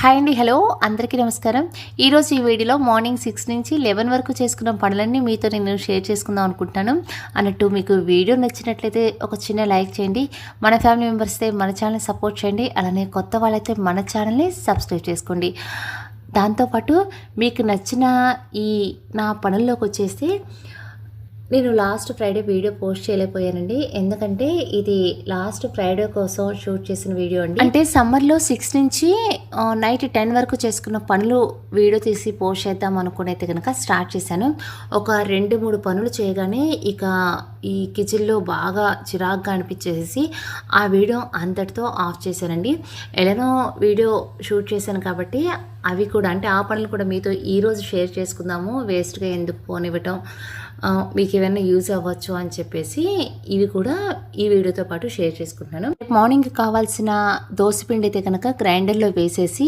Hi అండి, hello అందరికీ నమస్కారం. ఈరోజు ఈ వీడియోలో మార్నింగ్ 6 నుంచి 11 వరకు చేసుకున్న పనులన్నీ మీతో నేను షేర్ చేసుకుందాం అనుకుంటున్నాను. అన్నట్టు మీకు వీడియో నచ్చినట్లయితే ఒక చిన్న లైక్ చేయండి. మన ఫ్యామిలీ మెంబర్స్ అయితే మన ఛానల్ని సపోర్ట్ చేయండి. అలానే కొత్త వాళ్ళైతే మన ఛానల్ని సబ్స్క్రైబ్ చేసుకోండి. దాంతోపాటు మీకు నచ్చిన ఈ నా పనుల్లోకి వచ్చేసి నేను లాస్ట్ ఫ్రైడే వీడియో పోస్ట్ చేయలేకపోయానండి. ఎందుకంటే ఇది లాస్ట్ ఫ్రైడే కోసం షూట్ చేసిన వీడియో అండి. అంటే సమ్మర్లో 6 నుంచి నైట్ 10 వరకు చేసుకున్న పనులు వీడియో తీసి పోస్ట్ చేద్దాం అనుకునైతే కనుక స్టార్ట్ చేశాను. ఒక 2-3 పనులు చేయగానే ఇక ఈ కిచెన్లో బాగా చిరాగ్గా అనిపించేసి ఆ వీడియో అంతటితో ఆఫ్ చేశానండి. ఎలానో వీడియో షూట్ చేశాను కాబట్టి అవి కూడా అంటే ఆ పనులు కూడా మీతో ఈరోజు షేర్ చేసుకుందాము, వేస్ట్గా ఎందుకు పోనివ్వటం, మీకు ఏమైనా యూజ్ అవ్వచ్చు అని చెప్పేసి ఇవి కూడా ఈ వీడియోతో పాటు షేర్ చేసుకుంటున్నాను. మార్నింగ్ కావాల్సిన దోసపిండి అయితే కనుక గ్రైండర్లో వేసేసి,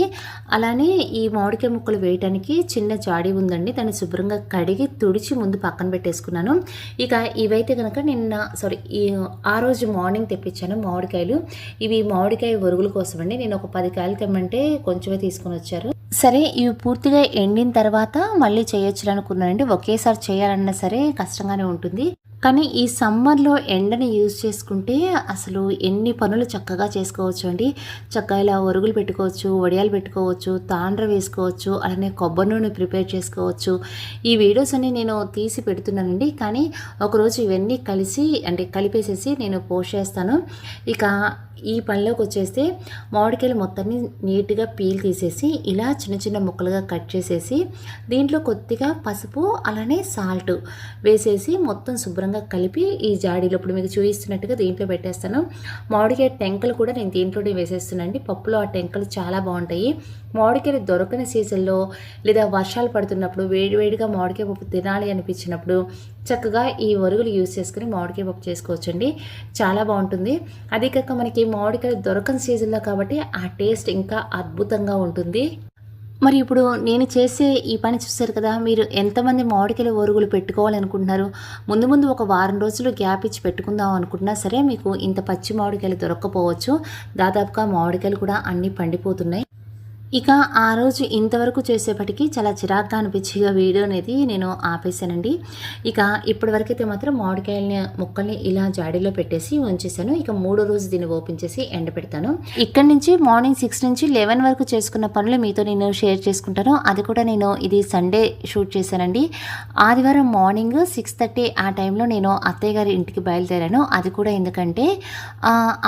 అలానే ఈ మామిడికాయ ముక్కలు వేయడానికి చిన్న జాడీ ఉందండి, దాన్ని శుభ్రంగా కడిగి తుడిచి ముందు పక్కన పెట్టేసుకున్నాను. ఇక ఇవైతే కనుక ఆ రోజు మార్నింగ్ తెప్పించాను మామిడికాయలు. ఇవి మామిడికాయ ఒరుగుల కోసం అండి. నేను ఒక 10 కాయలు తెమ్మంటే కొంచెమే తీసుకొని వచ్చారు. సరే, ఇవి పూర్తిగా ఎండిన తర్వాత మళ్ళీ చేయొచ్చు అనుకున్నానండి. ఒకేసారి చేయాలన్నా సరే కష్టంగానే ఉంటుంది. కానీ ఈ సమ్మర్లో ఎండని యూజ్ చేసుకుంటే అసలు ఎన్ని పనులు చక్కగా చేసుకోవచ్చు అండి. చక్కగా ఇలా ఒరుగులు పెట్టుకోవచ్చు, వడియాలు పెట్టుకోవచ్చు, తాండ్ర వేసుకోవచ్చు, అలానే కొబ్బరి నూనె ప్రిపేర్ చేసుకోవచ్చు. ఈ వీడియోస్ అన్ని నేను తీసి పెడుతున్నానండి. కానీ ఒకరోజు ఇవన్నీ కలిపేసేసి నేను పోస్ట్ చేస్తాను. ఇక ఈ పనిలోకి వచ్చేస్తే మామిడికాయలు మొత్తాన్ని నీట్గా పీల్ తీసేసి ఇలా చిన్న చిన్న ముక్కలుగా కట్ చేసేసి దీంట్లో కొద్దిగా పసుపు అలానే సాల్ట్ వేసేసి మొత్తం శుభ్రంగా కలిపి ఈ జాడీలో ఇప్పుడు మీకు చూపిస్తున్నట్టుగా దీంట్లో పెట్టేస్తాను. మామిడికాయ టెంకలు కూడా నేను దీంట్లోనే వేసేస్తున్నానండి. పప్పులో ఆ టెంకలు చాలా బాగుంటాయి. మామిడికాయలు దొరకని సీజన్లో లేదా వర్షాలు పడుతున్నప్పుడు వేడివేడిగా మామిడికాయ పప్పు తినాలి అనిపించినప్పుడు చక్కగా ఈ ఒరుగులు యూజ్ చేసుకుని మామిడికాయ పప్పు చేసుకోవచ్చండి. చాలా బాగుంటుంది. అదే కాక మనకి మామిడికాయలు దొరకని సీజన్లో కాబట్టి ఆ టేస్ట్ ఇంకా అద్భుతంగా ఉంటుంది. మరి ఇప్పుడు నేను చేసే ఈ పని చూస్తారు కదా, మీరు ఎంతమంది మామిడికాయల ఒరుగులు పెట్టుకోవాలనుకుంటున్నారు? ముందు ఒక వారం రోజులు గ్యాప్ ఇచ్చి పెట్టుకుందాం అనుకుంటున్నా సరే మీకు ఇంత పచ్చి మామిడికాయలు దొరక్కపోవచ్చు. దాదాపుగా మామిడికాయలు కూడా అన్నీ పండిపోతున్నాయి. ఇక ఆ రోజు ఇంతవరకు చేసేపటికి చాలా చిరాగ్గా అనిపించి వీడియో అనేది నేను ఆపేశానండి. ఇక ఇప్పటివరకైతే మాత్రం మామిడికాయలని ముక్కల్ని ఇలా జాడీలో పెట్టేసి ఉంచేసాను. ఇక 3వ రోజు దీన్ని ఓపెన్ చేసి ఎండపెడతాను. ఇక్కడి నుంచి మార్నింగ్ 6 నుంచి 11 వరకు చేసుకున్న పనులు మీతో నేను షేర్ చేసుకుంటాను. అది కూడా నేను ఇది సండే షూట్ చేశానండి. ఆదివారం మార్నింగ్ 6:30 ఆ టైంలో నేను అత్తయ్య గారి ఇంటికి బయలుదేరాను. అది కూడా ఎందుకంటే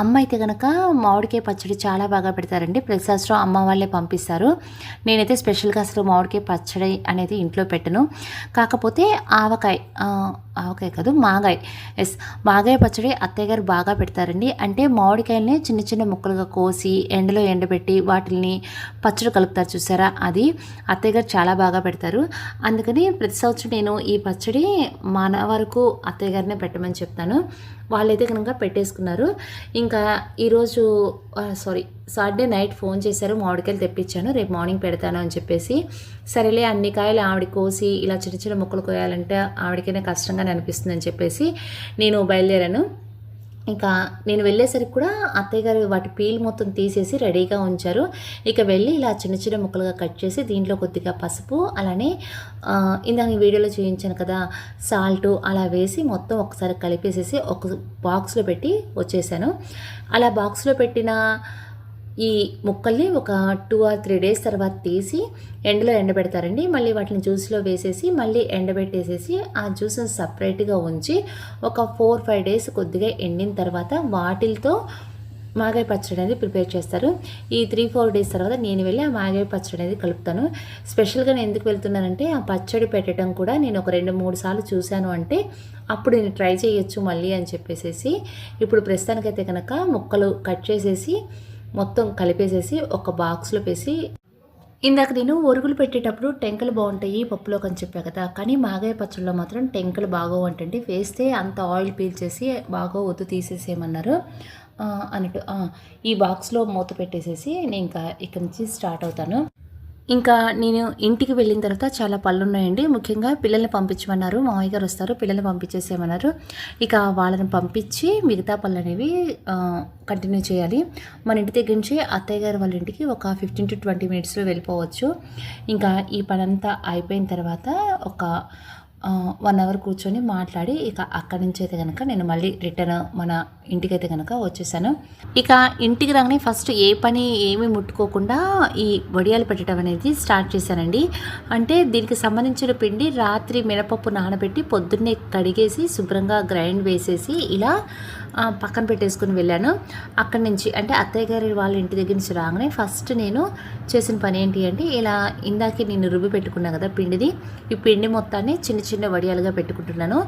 అమ్మ అయితే కనుక మామిడికాయ పచ్చడి చాలా బాగా పెడతారండి. ప్రతి సంవత్సరం అమ్మ వాళ్ళే పంపిస్తారు. నేనైతే స్పెషల్గా అసలు మామిడికాయ పచ్చడి అనేది ఇంట్లో పెట్టను. కాకపోతే ఆవకాయ కాదు, మాగాయ పచ్చడి అత్తయ్య గారు బాగా పెడతారండి. అంటే మామిడికాయల్ని చిన్న చిన్న ముక్కలుగా కోసి ఎండలో ఎండబెట్టి వాటిని పచ్చడి కలుపుతారు చూసారా, అది అత్తయ్య గారు చాలా బాగా పెడతారు. అందుకని ప్రతి సంవత్సరం నేను ఈ పచ్చడి మన వరకు అత్తయ్య గారినే పెట్టమని చెప్తాను. వాళ్ళైతే కనుక పెట్టేసుకున్నారు. ఇంకా ఈరోజు సాటర్డే నైట్ ఫోన్ చేశారు, మామిడికాయలు తెప్పించాను, రేపు మార్నింగ్ పెడతాను అని చెప్పేసి. సరేలే, అన్ని కాయలు ఆవిడ కోసి ఇలా చిన్న చిన్న ముక్కలు కోయాలంటే ఆవిడకైనా కష్టంగానే అనిపిస్తుంది అని చెప్పేసి నేను బయలుదేరాను. ఇంకా నేను వెళ్ళేసరికి కూడా అత్తయ్య గారు వాటి పీల్ మొత్తం తీసేసి రెడీగా ఉంచారు. ఇక వెళ్ళి ఇలా చిన్న చిన్న ముక్కలుగా కట్ చేసి దీంట్లో కొద్దిగా పసుపు అలానే ఇందాక వీడియోలో చూపించాను కదా సాల్ట్ అలా వేసి మొత్తం ఒకసారి కలిపేసేసి ఒక బాక్స్లో పెట్టి వచ్చేసాను. అలా బాక్స్లో పెట్టిన ఈ ముక్కల్ని ఒక 2 or 3 days తర్వాత తీసి ఎండలో ఎండబెడతారండి. మళ్ళీ వాటిని జ్యూస్లో వేసేసి మళ్ళీ ఎండబెట్టేసేసి ఆ జ్యూస్ని సపరేట్గా ఉంచి ఒక 4-5 days కొద్దిగా ఎండిన తర్వాత వాటితో మాగాయ పచ్చడి అనేది ప్రిపేర్ చేస్తారు. ఈ 3-4 days తర్వాత నేను వెళ్ళి ఆ మాగాయ పచ్చడి అనేది కలుపుతాను. స్పెషల్గా నేను ఎందుకు వెళ్తున్నానంటే ఆ పచ్చడి పెట్టడం కూడా నేను ఒక 2-3 సార్లు చూశాను, అంటే అప్పుడు నేను ట్రై చేయొచ్చు మళ్ళీ అని చెప్పేసి ఇప్పుడు ప్రస్తుతానికైతే కనుక ముక్కలు కట్ చేసేసి మొత్తం కలిపేసేసి ఒక బాక్స్లో వేసి, ఇందాక నేను ఒరుగులు పెట్టేటప్పుడు టెంకలు బాగుంటాయి పప్పులోకి అని చెప్పా కదా, కానీ మాగాయ పచ్చడిలో మాత్రం టెంకలు బాగోవంటండి. వేస్తే అంత ఆయిల్ పీల్చేసి వద్దు తీసేసేయమన్నారు అన్నట్టు ఈ బాక్స్లో మూత పెట్టేసేసి నేను ఇంకా ఇక్కడి నుంచి స్టార్ట్ అవుతాను. ఇంకా నేను ఇంటికి వెళ్ళిన తర్వాత చాలా పనులున్నాయండి. ముఖ్యంగా పిల్లల్ని పంపించమన్నారు. మామయ్య గారు వస్తారు, పిల్లల్ని పంపించేసేయమన్నారు. ఇక వాళ్ళని పంపించి మిగతా పనులనేవి కంటిన్యూ చేయాలి. మన ఇంటి దగ్గర నుంచి అత్తయ్య గారు వాళ్ళ ఇంటికి ఒక 15-20 మినిట్స్లో వెళ్ళిపోవచ్చు. ఇంకా ఈ పనంతా అయిపోయిన తర్వాత ఒక 1 అవర్ కూర్చొని మాట్లాడి ఇక అక్కడి నుంచి అయితే కనుక నేను మళ్ళీ రిటర్న్ మన ఇంటికైతే కనుక వచ్చేసాను. ఇక ఇంటికి రాగానే ఫస్ట్ ఏ పని ఏమీ ముట్టుకోకుండా ఈ వడియాలు పెట్టడం అనేది స్టార్ట్ చేశానండి. అంటే దీనికి సంబంధించిన పిండి రాత్రి మినపప్పు నానబెట్టి పొద్దున్నే కడిగేసి శుభ్రంగా గ్రైండ్ వేసేసి ఇలా పక్కన పెట్టేసుకుని వెళ్ళాను. అక్కడి నుంచి అంటే అత్తయ్య గారి వాళ్ళ ఇంటి దగ్గర నుంచి రాగానే ఫస్ట్ నేను చేసిన పని ఏంటి అంటే ఇలా ఇందాకే నేను రుబ్బి పెట్టుకున్నాను కదా పిండిది, ఈ పిండి మొత్తాన్ని చిన్న చిన్న వడియాలుగా పెట్టుకుంటున్నాను.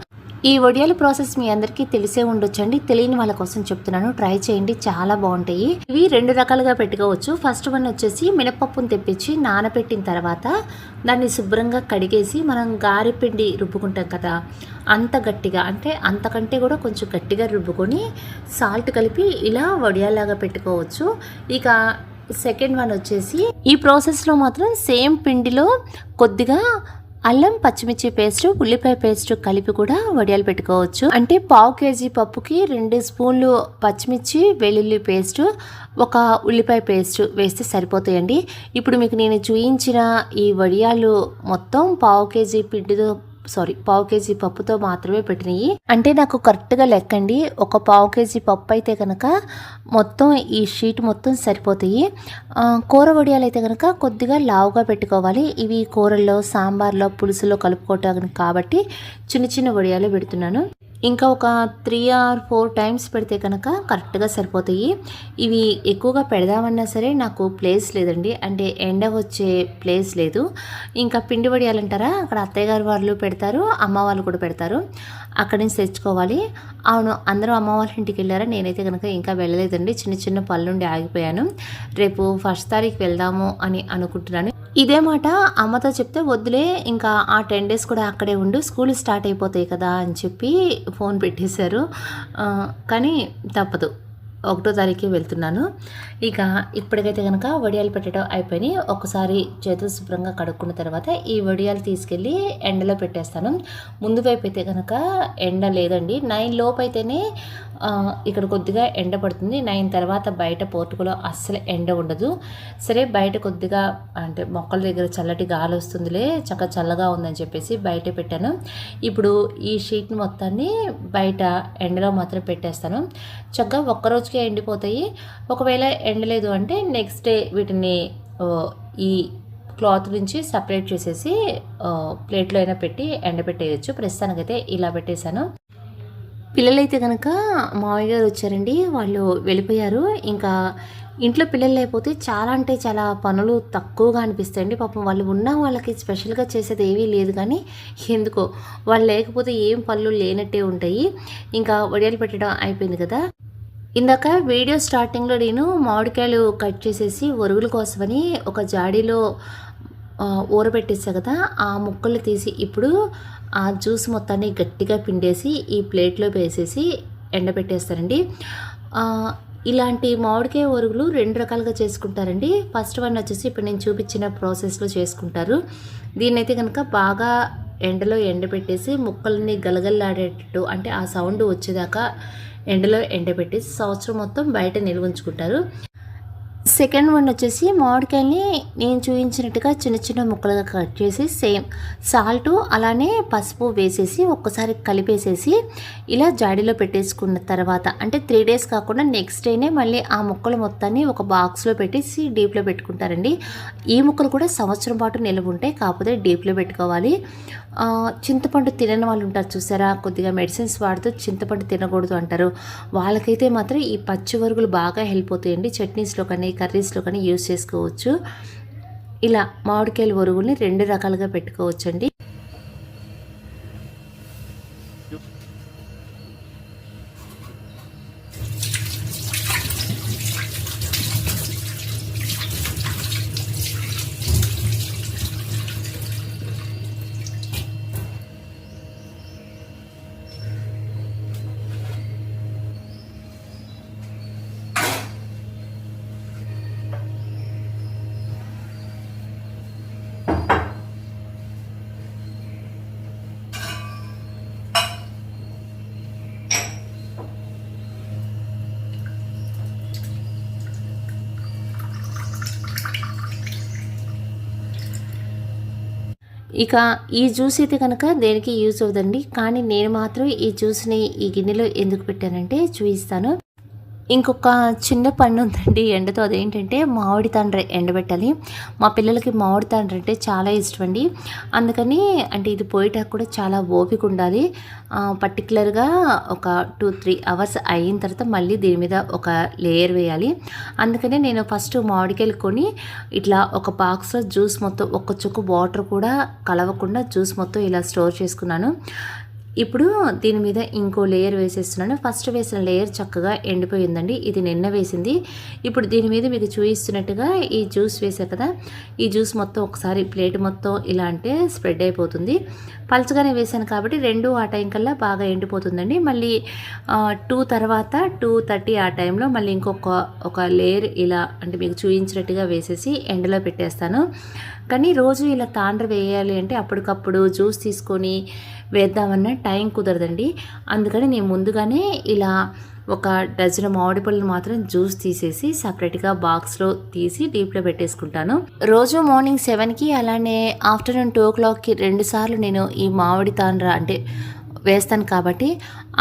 ఈ వడియాల ప్రాసెస్ మీ అందరికీ తెలిసే ఉండొచ్చండి. తెలియని వాళ్ళ కోసం చెప్తున్నాను, ట్రై చేయండి, చాలా బాగుంటాయి. ఇవి 2 రకాలుగా పెట్టుకోవచ్చు. ఫస్ట్ వన్ వచ్చేసి మినపప్పును తెప్పించి నానబెట్టిన తర్వాత దాన్ని శుభ్రంగా కడిగేసి మనం గారెపిండి రుబ్బుకుంటాం కదా, అంత గట్టిగా అంటే అంతకంటే కూడా కొంచెం గట్టిగా రుబ్బుకొని సాల్ట్ కలిపి ఇలా వడియాలాగా పెట్టుకోవచ్చు. ఇక సెకండ్ వన్ వచ్చేసి ఈ ప్రాసెస్లో మాత్రం సేమ్ పిండిలో కొద్దిగా అల్లం పచ్చిమిర్చి పేస్ట్ ఉల్లిపాయ పేస్ట్ కలిపి కూడా వడియాలు పెట్టుకోవచ్చు. అంటే 1/2 కేజీ పప్పుకి 2 స్పూన్లు పచ్చిమిర్చి వెల్లుల్లి పేస్ట్, 1 ఉల్లిపాయ పేస్ట్ వేస్తే సరిపోతాయండి. ఇప్పుడు మీకు నేను చూయించిన ఈ వడియాలు మొత్తం 1/2 కేజీ పిండితో 1/2 కేజీ పప్పుతో మాత్రమే పెట్టినవి. అంటే నాకు కరెక్ట్గా లెక్కండి. ఒక 1/2 కేజీ పప్పు అయితే కనుక మొత్తం ఈ షీట్ మొత్తం సరిపోతాయి. కూర వడియాలు అయితే కనుక కొద్దిగా లావుగా పెట్టుకోవాలి. ఇవి కూరల్లో, సాంబార్లో, పులుసులో కలుపుకోవటానికి కాబట్టి చిన్న చిన్న వడియాలు పెడుతున్నాను. ఇంకా ఒక 3 or 4 టైమ్స్ పెడితే కనుక కరెక్ట్గా సరిపోతాయి. ఇవి ఎక్కువగా పెడదామన్నా సరే నాకు ప్లేస్ లేదండి, అంటే ఎండ వచ్చే ప్లేస్ లేదు. ఇంకా పిండి వడియాలంటారా, అక్కడ అత్తయ్య గారు వాళ్ళు పెడతారు, అమ్మ వాళ్ళు కూడా పెడతారు, అక్కడి నుంచి తెచ్చుకోవాలి. అవును, అందరూ అమ్మ వాళ్ళ ఇంటికి వెళ్ళారా, నేనైతే కనుక ఇంకా వెళ్ళలేదండి. చిన్న చిన్న పనులుండి ఆగిపోయాను. రేపు 1st తారీఖు వెళ్దాము అని అనుకుంటున్నాను. ఇదే మాట అమ్మతో చెప్తే వద్దులే, ఇంకా ఆ 10 days కూడా అక్కడే ఉండు, స్కూల్ స్టార్ట్ అయిపోతాయి కదా అని చెప్పి ఫోన్ పెట్టేశారు. కానీ తప్పదు, 1వ తారీఖే వెళ్తున్నాను. ఇక ఇప్పటికైతే కనుక వడియాలు పెట్టడం అయిపోయినాయి. ఒకసారి చేతులు శుభ్రంగా కడుక్కున్న తర్వాత ఈ వడియాలు తీసుకెళ్ళి ఎండలో పెట్టేస్తాను. ముందు వైపు అయితే కనుక ఎండ లేదండి. 9 లోపు అయితేనే ఇక్కడ కొద్దిగా ఎండ పడుతుంది. 9 తర్వాత బయట పోర్టుకులో అస్సలు ఎండ ఉండదు. సరే బయట కొద్దిగా అంటే మొక్కల దగ్గర చల్లటి గాలి వస్తుందిలే, చల్లగా ఉందని చెప్పేసి బయట పెట్టాను. ఇప్పుడు ఈ షీట్ మొత్తాన్ని బయట ఎండలో మాత్రం పెట్టేస్తాను. చక్కగా ఒక్కరోజుకే ఎండిపోతాయి. ఒకవేళ ఎండలేదు అంటే నెక్స్ట్ డే వీటిని ఈ క్లాత్ నుంచి సపరేట్ చేసేసి ప్లేట్లో అయినా పెట్టి ఎండబెట్టేయచ్చు. ప్రస్తుతానికైతే ఇలా పెట్టేశాను. పిల్లలైతే కనుక మామయ్య గారు వచ్చారండి, వాళ్ళు వెళ్ళిపోయారు. ఇంకా ఇంట్లో పిల్లలు లేకపోతే చాలా అంటే చాలా పనులు తక్కువగా అనిపిస్తాయండి. పాపం వాళ్ళు ఉన్న వాళ్ళకి స్పెషల్గా చేసేది ఏమీ లేదు, కానీ ఎందుకో వాళ్ళు లేకపోతే ఏం పనులు లేనట్టే ఉంటాయి. ఇంకా వడియాలు పెట్టడం అయిపోయింది కదా. ఇందాక వీడియో స్టార్టింగ్లో నేను మామిడికాయలు కట్ చేసేసి ఒరుగుల కోసమని ఒక జాడీలో ఊరబెట్టేసా కదా, ఆ ముక్కలు తీసి ఇప్పుడు ఆ జ్యూస్ మొత్తాన్ని గట్టిగా పిండేసి ఈ ప్లేట్లో వేసేసి ఎండబెట్టేస్తారండి. ఇలాంటి మామిడికాయ ఒరుగులు 2 రకాలుగా చేసుకుంటారండి. ఫస్ట్ వన్ వచ్చేసి ఇప్పుడు నేను చూపించిన ప్రాసెస్లో చేసుకుంటారు. దీన్నైతే కనుక బాగా ఎండలో ఎండబెట్టేసి ముక్కల్ని గలగల్లాడేటట్టు, అంటే ఆ సౌండ్ వచ్చేదాకా ఎండలో ఎండబెట్టేసి సంవత్సరం మొత్తం బయట నిల్వ ఉంచుకుంటారు. సెకండ్ వన్ వచ్చేసి మామిడికాయల్ని నేను చూపించినట్టుగా చిన్న చిన్న ముక్కలుగా కట్ చేసి సేమ్ సాల్ట్ అలానే పసుపు వేసేసి ఒక్కసారి కలిపేసేసి ఇలా జాడీలో పెట్టేసుకున్న తర్వాత అంటే 3 days కాకుండా నెక్స్ట్ డేనే మళ్ళీ ఆ ముక్కలు మొత్తాన్ని ఒక బాక్స్లో పెట్టేసి డీప్లో పెట్టుకుంటారండి. ఈ ముక్కలు కూడా సంవత్సరం పాటు నిల్వ ఉంటాయి, కాకపోతే డీప్లో పెట్టుకోవాలి. చింతపండు తినని వాళ్ళు ఉంటారు చూసారా, కొద్దిగా మెడిసిన్స్ వాడుతూ చింతపండు తినకూడదు అంటారు. వాళ్ళకైతే మాత్రం ఈ పచ్చి వరుగులు బాగా హెల్ప్ అవుతాయండి. చట్నీస్లో కానీ కర్రీస్లో కానీ యూస్ చేసుకోవచ్చు. ఇలా మామిడికాయల వరుగుల్ని 2 రకాలుగా పెట్టుకోవచ్చండి. ఇక ఈ జ్యూస్ అయితే కనుక దేనికి యూజ్ అవుతుందండి, కానీ నేను మాత్రం ఈ జ్యూస్ని ఈ గిన్నెలో ఎందుకు పెట్టానంటే చూపిస్తాను. ఇంకొక చిన్న పని ఉందండి ఎండతో, అదేంటంటే మామిడి తాండ్ర ఎండబెట్టాలి. మా పిల్లలకి మామిడి తాండ్ర అంటే చాలా ఇష్టం అండి. అందుకని అంటే ఇది పోయేటాకు కూడా చాలా ఓపిక ఉండాలి. పర్టికులర్గా ఒక 2-3 అవర్స్ అయిన తర్వాత మళ్ళీ దీని మీద ఒక లేయర్ వేయాలి. అందుకనే నేను ఫస్ట్ మామిడికాయలు కొని ఇట్లా ఒక బాక్స్లో జ్యూస్ మొత్తం ఒక్క చుక్క వాటర్ కూడా కలవకుండా జ్యూస్ మొత్తం ఇలా స్టోర్ చేసుకున్నాను. ఇప్పుడు దీని మీద ఇంకో లేయర్ వేసేస్తున్నాను. ఫస్ట్ వేసిన లేయర్ చక్కగా ఎండిపోయిందండి, ఇది నిన్న వేసింది. ఇప్పుడు దీని మీద మీకు చూపిస్తున్నట్టుగా ఈ జ్యూస్ వేసా కదా, ఈ జ్యూస్ మొత్తం ఒకసారి ప్లేట్ మొత్తం ఇలా అంటే స్ప్రెడ్ అయిపోతుంది. పలచగానే వేసాను కాబట్టి 2 ఆ టైం కల్లా బాగా ఎండిపోతుందండి. మళ్ళీ 2 తర్వాత 2:30 ఆ టైంలో మళ్ళీ ఒక లేయర్ ఇలా అంటే మీకు చూపించినట్టుగా వేసేసి ఎండలో పెట్టేస్తాను. కానీ రోజు ఇలా తాండ్ర వేయాలి అంటే అప్పటికప్పుడు జ్యూస్ తీసుకొని వేద్దామన్న టైం కుదరదండి. అందుకని నేను ముందుగానే ఇలా ఒక డజన్ మామిడి పళ్ళు మాత్రం జ్యూస్ తీసేసి సపరేట్గా బాక్స్లో తీసి డీప్లో పెట్టేసుకుంటాను. రోజు మార్నింగ్ 7కి అలానే ఆఫ్టర్నూన్ 2 o'clockకి 2 సార్లు నేను ఈ మామిడి తాండ్ర అంటే వేస్తాను కాబట్టి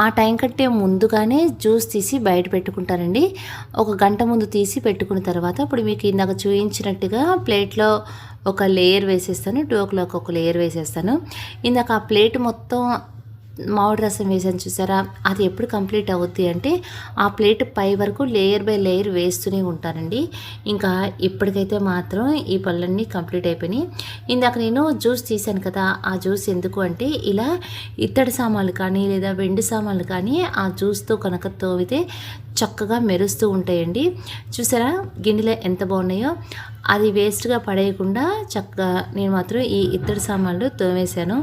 ఆ టైం కంటే ముందుగానే జ్యూస్ తీసి బయట పెట్టుకుంటానండి. ఒక గంట ముందు తీసి పెట్టుకున్న తర్వాత ఇప్పుడు మీకు ఇందాక చూపించినట్టుగా ప్లేట్లో ఒక లేయర్ వేసేస్తాను. 2 o'clock ఒక లేయర్ వేసేస్తాను. ఇందాక ఆ ప్లేట్ మొత్తం మామిడి రసం వేసాను చూసారా, అది ఎప్పుడు కంప్లీట్ అవుద్ది అంటే ఆ ప్లేట్ పై వరకు లేయర్ బై లేయర్ వేస్తూనే ఉంటానండి. ఇంకా ఇప్పటికైతే మాత్రం ఈ పళ్ళన్నీ కంప్లీట్ అయిపోయినాయి. ఇందాక నేను జ్యూస్ తీసాను కదా, ఆ జ్యూస్ ఎందుకు అంటే ఇలా ఇత్తడి సామాన్లు కానీ లేదా వెండి సామాన్లు కానీ ఆ జ్యూస్తో కనుక తోవితే చక్కగా మెరుస్తూ ఉంటాయండి. చూసారా గిన్నెలో ఎంత బాగున్నాయో. అది వేస్ట్గా పడేయకుండా చక్కగా నేను మాత్రం ఈ ఇత్తడి సామాన్లు తోమేశాను.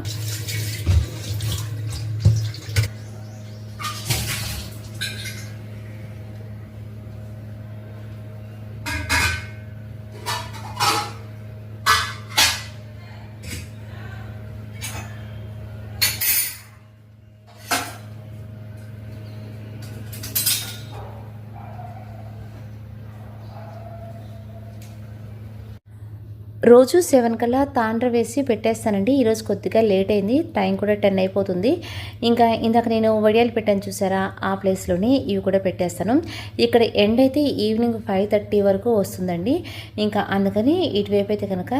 రోజు 7 కల్లా తాండ్ర వేసి పెట్టేస్తానండి. ఈరోజు కొద్దిగా లేట్ అయింది, టైం కూడా 10 అయిపోతుంది. ఇంకా ఇందాక నేను వడియాలు పెట్టాను చూసారా, ఆ ప్లేస్లోని ఇవి కూడా పెట్టేస్తాను. ఇక్కడ ఎండ్ అయితే ఈవినింగ్ 5:30 వరకు వస్తుందండి. ఇంకా అందుకని ఇటువైపు అయితే కనుక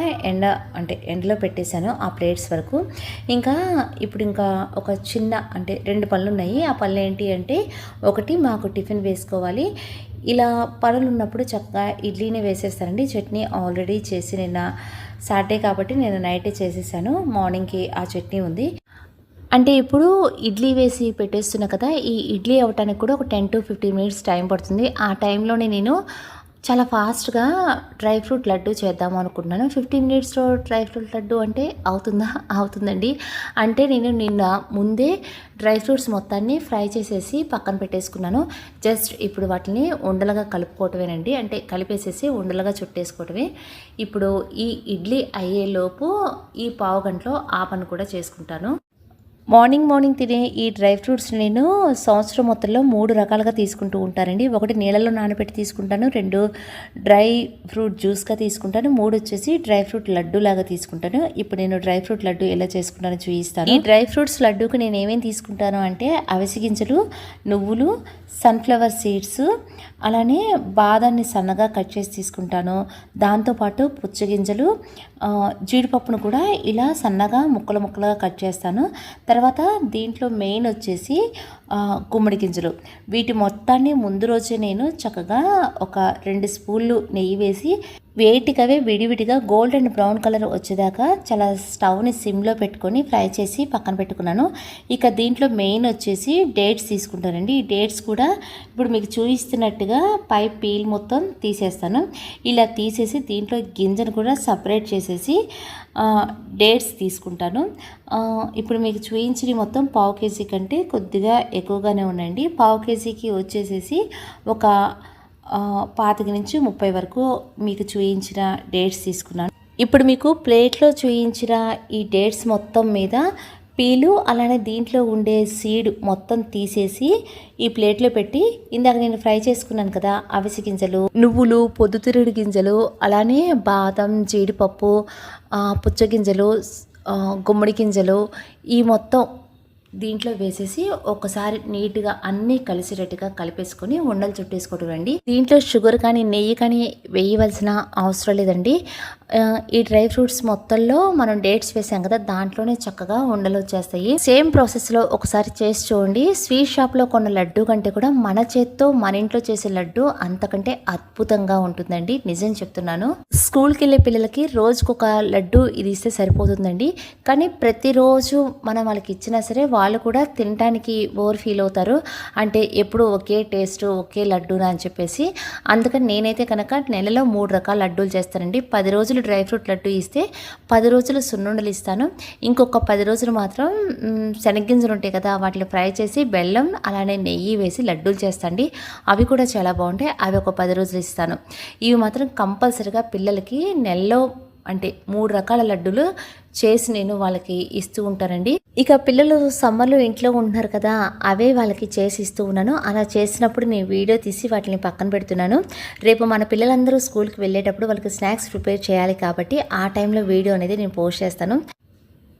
ఎండలో పెట్టేశాను ఆ ప్లేట్స్ వరకు. ఇంకా ఇప్పుడు ఇంకా ఒక చిన్న అంటే 2 పనులు ఉన్నాయి. ఆ పనులు ఏంటి అంటే, ఒకటి మాకు టిఫిన్ వేసుకోవాలి. ఇలా పనులు ఉన్నప్పుడు చక్కగా ఇడ్లీని వేసేస్తానండి. చట్నీ ఆల్రెడీ చేసి నిన్న సాటర్డే కాబట్టి నేను నైటే చేసేసాను. మార్నింగ్కి ఆ చట్నీ ఉంది. అంటే ఇప్పుడు ఇడ్లీ వేసి పెట్టేస్తున్నా కదా, ఈ ఇడ్లీ అవ్వటానికి కూడా ఒక 10 to 15 minutes టైం పడుతుంది. ఆ టైంలోనే నేను చాలా ఫాస్ట్గా డ్రై ఫ్రూట్ లడ్డు చేద్దాము అనుకుంటున్నాను. 15 minutesలో డ్రై ఫ్రూట్ లడ్డు అంటే అవుతుందా? అవుతుందండి. అంటే నేను నిన్న ముందే డ్రై ఫ్రూట్స్ మొత్తాన్ని ఫ్రై చేసేసి పక్కన పెట్టేసుకున్నాను. జస్ట్ ఇప్పుడు వాటిని ఉండలుగా కలుపుకోవటమేనండి, అంటే కలిపేసేసి ఉండలుగా చుట్టేసుకోవటమే. ఇప్పుడు ఈ ఇడ్లీ అయ్యేలోపు ఈ పావు గంటలో ఆ పని కూడా చేసుకుంటాను. మార్నింగ్ తినే ఈ డ్రై ఫ్రూట్స్ నేను సంవత్సరం మొత్తంలో 3 రకాలుగా తీసుకుంటూ ఉంటానండి. ఒకటి నీళ్ళలో నానబెట్టి తీసుకుంటాను, 2 డ్రై ఫ్రూట్ జ్యూస్గా తీసుకుంటాను, 3 వచ్చేసి డ్రై ఫ్రూట్ లడ్డు లాగా తీసుకుంటాను. ఇప్పుడు నేను డ్రై ఫ్రూట్ లడ్డు ఎలా చేసుకుంటానో చూపిస్తాను. ఈ డ్రై ఫ్రూట్స్ లడ్డూకి నేను ఏమేమి తీసుకుంటాను అంటే అవిసె గింజలు, నువ్వులు, సన్ఫ్లవర్ సీడ్స్, అలానే బాదాన్ని సన్నగా కట్ చేసి తీసుకుంటాను. దాంతోపాటు పుచ్చగింజలు, జీడిపప్పును కూడా ఇలా సన్నగా ముక్కలుగా కట్ చేస్తాను. తర్వాత దీంట్లో మెయిన్ వచ్చేసి గుమ్మడి గింజలు. వీటి మొత్తాన్ని ముందు రోజే నేను చక్కగా ఒక 2 స్పూన్లు నెయ్యి వేసి వేటికవే విడివిడిగా గోల్డ్ అండ్ బ్రౌన్ కలర్ వచ్చేదాకా చాలా స్టవ్ని సిమ్లో పెట్టుకొని ఫ్రై చేసి పక్కన పెట్టుకున్నాను. ఇక దీంట్లో మెయిన్ వచ్చేసి డేట్స్ తీసుకుంటానండి. ఈ డేట్స్ కూడా ఇప్పుడు మీకు చూపిస్తున్నట్టుగా పై పీల్ మొత్తం తీసేస్తాను. ఇలా తీసేసి దీంట్లో గింజను కూడా సపరేట్ చేసేసి డేట్స్ తీసుకుంటాను. ఇప్పుడు మీకు చూపించిన మొత్తం పావు కేజీ కంటే కొద్దిగా ఎక్కువగానే ఉన్నాయండి. పావు కేజీకి వచ్చేసేసి ఒక 25 నుంచి 30 వరకు మీకు చూయించిన డేట్స్ తీసుకున్నాను. ఇప్పుడు మీకు ప్లేట్లో చూయించిన ఈ డేట్స్ మొత్తం మీద పీలు అలానే దీంట్లో ఉండే సీడ్ మొత్తం తీసేసి ఈ ప్లేట్లో పెట్టి ఇందాక నేను ఫ్రై చేసుకున్నాను కదా అవిసె గింజలు, నువ్వులు, పొద్దుతిరుగుడు గింజలు, అలానే బాదం, జీడిపప్పు, పుచ్చగింజలు, గుమ్మడి గింజలు ఈ మొత్తం దీంట్లో వేసేసి ఒకసారి నీట్గా అన్నీ కలిసేటట్టుగా కలిపేసుకొని ఉండలు చుట్టేసుకోవడం అండి. దీంట్లో షుగర్ కానీ నెయ్యి కానీ వేయవలసిన అవసరం లేదండి. ఈ డ్రై ఫ్రూట్స్ మొత్తంలో మనం డేట్స్ వేసాం కదా, దాంట్లోనే చక్కగా ఉండలు వచ్చేస్తాయి. సేమ్ ప్రాసెస్లో ఒకసారి చేసి చూడండి. స్వీట్ షాప్లో కొన్న లడ్డు కంటే కూడా మన చేత్తో మన ఇంట్లో చేసే లడ్డు అంతకంటే అద్భుతంగా ఉంటుందండి. నిజం చెప్తున్నాను. స్కూల్కి వెళ్ళే పిల్లలకి రోజుకొక లడ్డు ఇది ఇస్తే సరిపోతుందండి. కానీ ప్రతిరోజు మనం వాళ్ళకి ఇచ్చినా సరే వాళ్ళు కూడా తినడానికి ఓవర్ ఫీల్ అవుతారు. అంటే ఎప్పుడు ఒకే టేస్ట్ ఒకే లడ్డూనా అని చెప్పేసి. అందుకని నేనైతే కనుక నెలలో 3 రకాల లడ్డూలు చేస్తానండి. 10 రోజులు డ్రై ఫ్రూట్ లడ్డు ఇస్తే 10 రోజులు సున్నుండలు ఇస్తాను. ఇంకొక 10 రోజులు మాత్రం శనగ్గింజలు ఉంటాయి కదా, వాటిని ఫ్రై చేసి బెల్లం అలానే నెయ్యి వేసి లడ్డూలు చేస్తాండి. అవి కూడా చాలా బాగుంటాయి. అవి ఒక 10 రోజులు ఇస్తాను. ఇవి మాత్రం కంపల్సరిగా పిల్లలకి నెలలో అంటే 3 రకాల లడ్డూలు చేసి నేను వాళ్ళకి ఇస్తూ ఉంటానండి. ఇక పిల్లలు సమ్మర్లో ఇంట్లో ఉంటున్నారు కదా, అవే వాళ్ళకి చేసి ఇస్తూ ఉన్నాను. అలా చేసినప్పుడు నేను వీడియో తీసి వాటిని పక్కన పెడుతున్నాను. రేపు మన పిల్లలందరూ స్కూల్కి వెళ్ళేటప్పుడు వాళ్ళకి స్నాక్స్ ప్రిపేర్ చేయాలి కాబట్టి ఆ టైంలో వీడియో అనేది నేను పోస్ట్ చేస్తాను.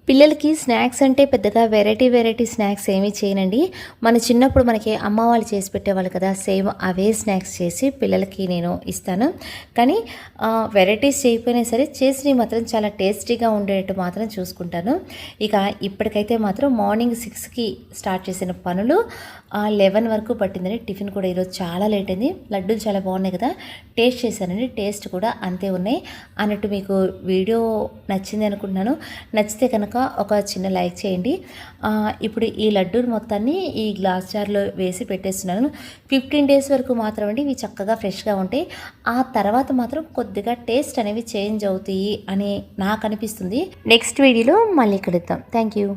పిల్లలకి స్నాక్స్ అంటే పెద్దగా వెరైటీ స్నాక్స్ ఏమీ చేయనండి. మన చిన్నప్పుడు మనకి అమ్మ వాళ్ళు చేసి పెట్టేవాళ్ళు కదా, సేమ్ అవే స్నాక్స్ చేసి పిల్లలకి నేను ఇస్తాను. కానీ వెరైటీస్ చేయకపోయినా సరే చేసినవి మాత్రం చాలా టేస్టీగా ఉండేటట్టు మాత్రం చూసుకుంటాను. ఇక ఇప్పటికైతే మాత్రం మార్నింగ్ 6కి స్టార్ట్ చేసిన పనులు 11 వరకు పట్టిందండి. టిఫిన్ కూడా ఈరోజు చాలా లేట్ అయింది. లడ్డూలు చాలా బాగున్నాయి కదా, టేస్ట్ చేశానండి. టేస్ట్ కూడా అంతే ఉన్నాయి అన్నట్టు. మీకు వీడియో నచ్చింది అనుకుంటున్నాను. నచ్చితే కనుక ఒక చిన్న లైక్ చేయండి. ఇప్పుడు ఈ లడ్డూలు మొత్తాన్ని ఈ గ్లాస్ జార్లో వేసి పెట్టేస్తున్నాను. 15 డేస్ వరకు మాత్రం అండి ఇవి చక్కగా ఫ్రెష్గా ఉంటాయి. ఆ తర్వాత మాత్రం కొద్దిగా టేస్ట్ అనేవి చేంజ్ అవుతాయి అని నాకు అనిపిస్తుంది. నెక్స్ట్ వీడియోలో మళ్ళీ కలుద్దాం. Thank you.